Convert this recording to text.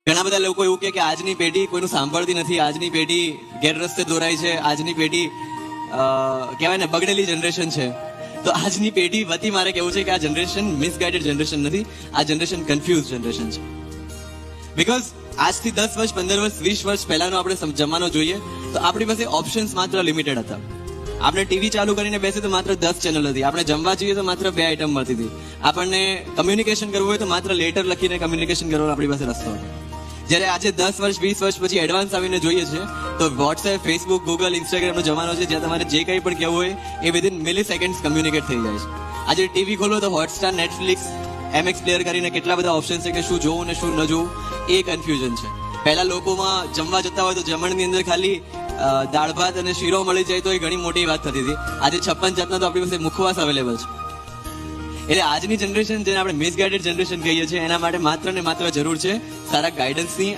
ઘણા બધા લોકો એવું કહે કે આજની પેઢી કોઈનું સાંભળતી નથી, આજની પેઢી ગેરરસ્તે દોરાય છે, આજની પેઢી કહેવાય ને બગડેલી જનરેશન છે. તો આજની પેઢી વતી મારે કેવું છે કે આ જનરેશન મિસગાઈડેડ જનરેશન નથી, આ જનરેશન કન્ફ્યુઝ જનરેશન છે. બીકોઝ આજથી 10 વર્ષ, 15 વર્ષ, 20 વર્ષ પહેલાનો આપણે જમાનો જોઈએ તો આપણી પાસે ઓપ્શન્સ માત્ર લિમિટેડ હતા. આપણે ટીવી ચાલુ કરીને બેસીએ તો માત્ર 10 ચેનલ હતી. આપણે જમવા જઈએ તો માત્ર 2 આઈટમ મળતી હતી. આપણને કમ્યુનિકેશન કરવું હોય તો માત્ર લેટર લખીને કમ્યુનિકેશન કરવાનો આપણી પાસે રસ્તો હતો. જ્યારે આજે 10 વર્ષ 20 વર્ષ પછી એડવાન્સ આવીને જોઈએ છે તો વોટ્સએપ, ફેસબુક, ગૂગલ, ઇન્સ્ટાગ્રામનો જમાનો છે જ્યાં તમારે જે કંઈ પણ કહેવું હોય એ વિધિન મિલી સેકન્ડ્સ કમ્યુનિકેટ થઈ જાય છે. આજે ટીવી ખોલો તો હોટસ્ટાર, નેટફ્લિક્સ, MX પ્લેયર કરીને કેટલા બધા ઓપ્શન છે કે શું જોવું ને શું ન જોવું એ કન્ફ્યુઝન છે. પહેલા લોકોમાં જમવા જતા હોય તો જમણની અંદર ખાલી દાળ ભાત અને શીરો મળી જાય તો એ ઘણી મોટી વાત થતી હતી. આજે 56 જાતના તો આપણી પાસે મુખવાસ અવેલેબલ છે. એટલે આજની જનરેશન જેને આપણે મિસગાઈડેડ જનરેશન કહીએ છીએ એના માટે માત્ર ને માત્ર જરૂર છે સારા ગાઈડન્સની.